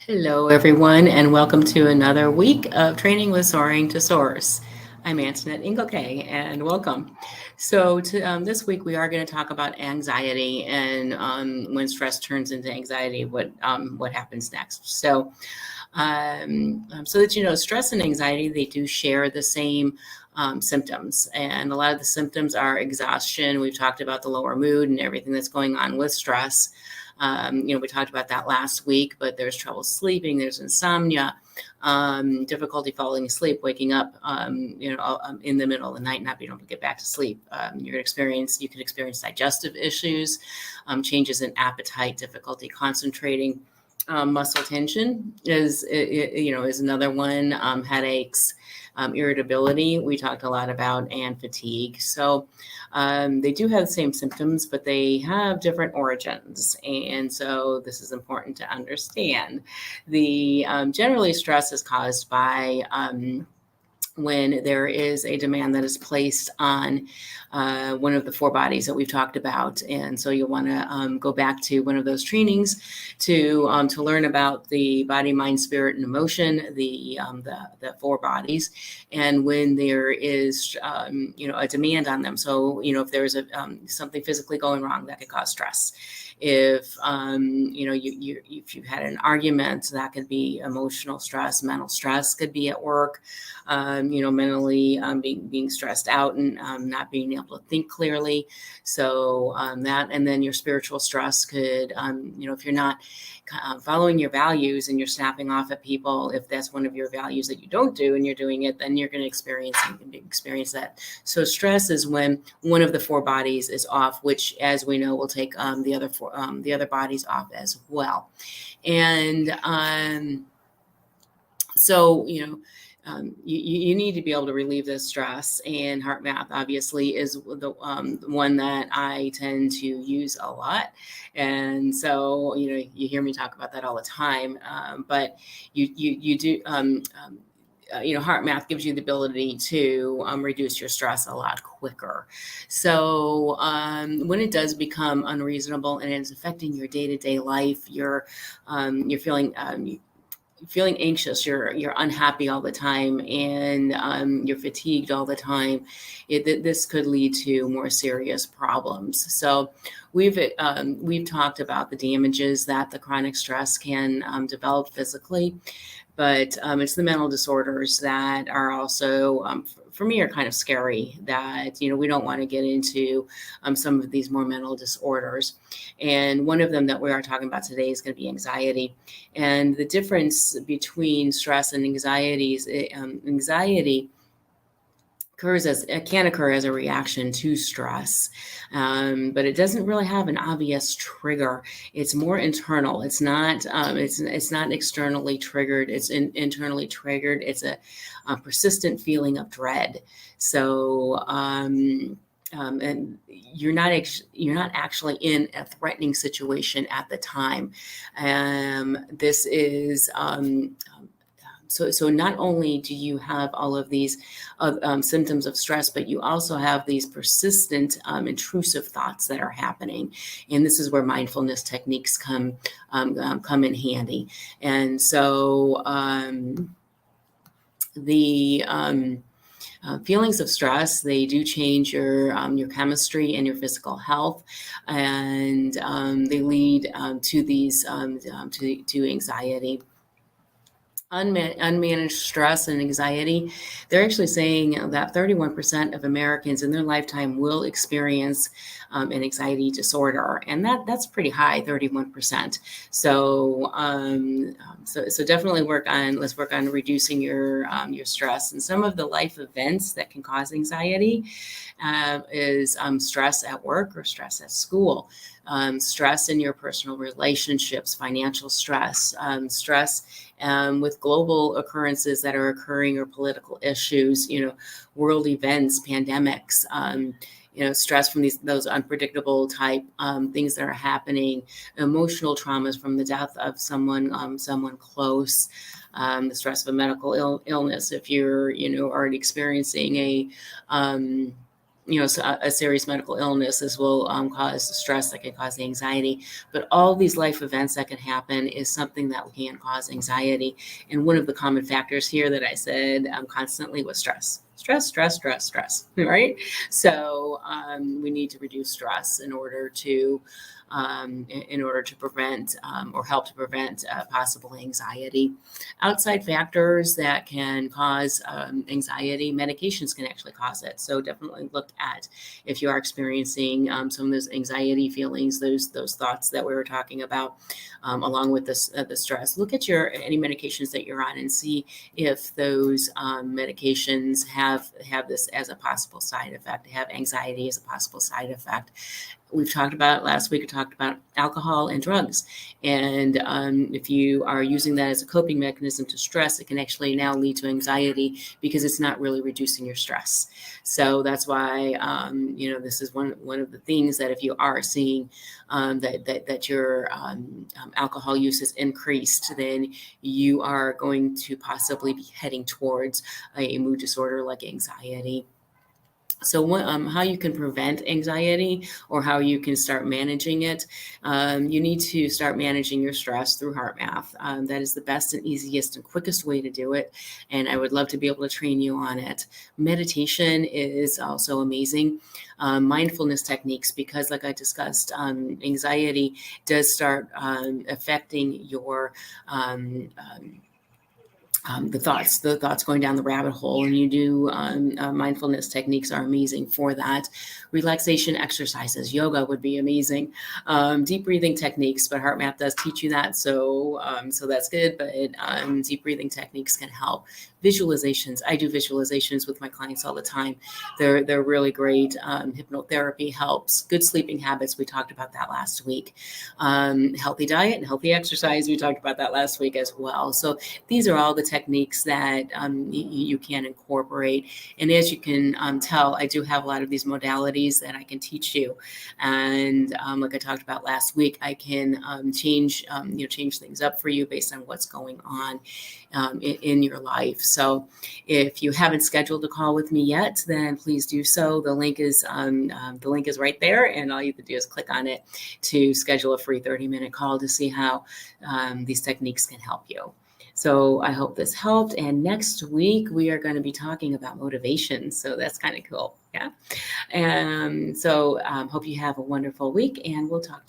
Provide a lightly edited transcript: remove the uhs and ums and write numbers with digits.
Hello, everyone, and welcome to another week of Training with Soaring to Source. I'm Antoinette Ingokay, and welcome. This week we are going to talk about anxiety and when stress turns into anxiety, what happens next. So that you know, stress and anxiety, they do share the same symptoms, and a lot of the symptoms are exhaustion. We've talked about the lower mood and everything that's going on with stress. We talked about that last week, but there's trouble sleeping, there's insomnia, difficulty falling asleep, waking up, in the middle of the night, not being able to get back to sleep. You can experience digestive issues, changes in appetite, difficulty concentrating. Muscle tension is another one. Headaches, irritability. We talked a lot about, and fatigue. They do have the same symptoms, but they have different origins, and so this is important to understand. The Generally, stress is caused by when there is a demand that is placed on one of the four bodies that we've talked about. And so you'll want to go back to one of those trainings to learn about the body, mind, spirit, and emotion, the four bodies, and when there is a demand on them. So if there's something physically going wrong, that could cause stress. If if you've had an argument, that could be emotional stress. Mental stress could be at work. Mentally being stressed out and not being able to think clearly. And then your spiritual stress could, if you're not following your values and you're snapping off at people, if that's one of your values that you don't do and you're doing it, then you're going to experience that. So stress is when one of the four bodies is off, which, as we know, will take the other bodies off as well. And so, you need to be able to relieve this stress, and HeartMath obviously is the one that I tend to use a lot. And so, you hear me talk about that all the time, but you do. HeartMath gives you the ability to reduce your stress a lot quicker. So when it does become unreasonable and it's affecting your day-to-day life, you're feeling anxious, you're unhappy all the time, and you're fatigued all the time, this could lead to more serious problems. So we've talked about the damages that the chronic stress can develop physically, but it's the mental disorders that are also, for me, are kind of scary, that we don't want to get into some of these more mental disorders. And one of them that we are talking about today is going to be anxiety. And the difference between stress and anxiety is anxiety can occur as a reaction to stress, but it doesn't really have an obvious trigger. It's more internal. It's not externally triggered. It's internally triggered. It's a persistent feeling of dread. So and you're not actually in a threatening situation at the time. This is So not only do you have all of these symptoms of stress, but you also have these persistent intrusive thoughts that are happening. And this is where mindfulness techniques come in handy. And so the feelings of stress, they do change your chemistry and your physical health, and they lead to anxiety. Unmanaged stress and anxiety, they're actually saying that 31% of Americans in their lifetime will experience an anxiety disorder, and that's pretty high, 31%. So definitely let's work on reducing your stress. And some of the life events that can cause anxiety is stress at work or stress at school, stress in your personal relationships, financial stress, stress with global occurrences that are occurring, or political issues, world events, pandemics, stress from those unpredictable type things that are happening, emotional traumas from the death of someone close, the stress of a medical illness. If you're already experiencing a serious medical illness. This will cause stress that can cause anxiety. But all these life events that can happen is something that can cause anxiety. And one of the common factors here that I said constantly was stress. Stress, right? So we need to reduce stress in order to prevent or help to prevent possible anxiety. Outside factors that can cause anxiety, medications can actually cause it. So definitely look at if you are experiencing some of those anxiety feelings, those thoughts that we were talking about, along with the stress. Look at any medications that you're on and see if those medications have this as a possible side effect, have anxiety as a possible side effect. We've talked about last week, we talked about alcohol and drugs. And if you are using that as a coping mechanism to stress, it can actually now lead to anxiety because it's not really reducing your stress. So that's why, this is one of the things that if you are seeing that your alcohol use is increased, then you are going to possibly be heading towards a mood disorder like anxiety. So how you can prevent anxiety or how you can start managing it, you need to start managing your stress through HeartMath. That is the best and easiest and quickest way to do it. And I would love to be able to train you on it. Meditation is also amazing. Mindfulness techniques, because like I discussed, anxiety does start affecting your the thoughts going down the rabbit hole, and you do mindfulness techniques are amazing for that. Relaxation exercises, yoga would be amazing. Deep breathing techniques, but HeartMath does teach you that, so that's good. But deep breathing techniques can help. Visualizations, I do visualizations with my clients all the time. They're really great. Hypnotherapy helps. Good sleeping habits, we talked about that last week. Healthy diet and healthy exercise, we talked about that last week as well. So these are all the techniques that you can incorporate. And as you can tell, I do have a lot of these modalities that I can teach you. And like I talked about last week, I can change things up for you based on what's going on in your life. So if you haven't scheduled a call with me yet, then please do so. The link is right there, and all you have to do is click on it to schedule a free 30-minute call to see how these techniques can help you. So I hope this helped. And next week, we are going to be talking about motivation. So that's kind of cool. Yeah. And so hope you have a wonderful week, and we'll talk to you.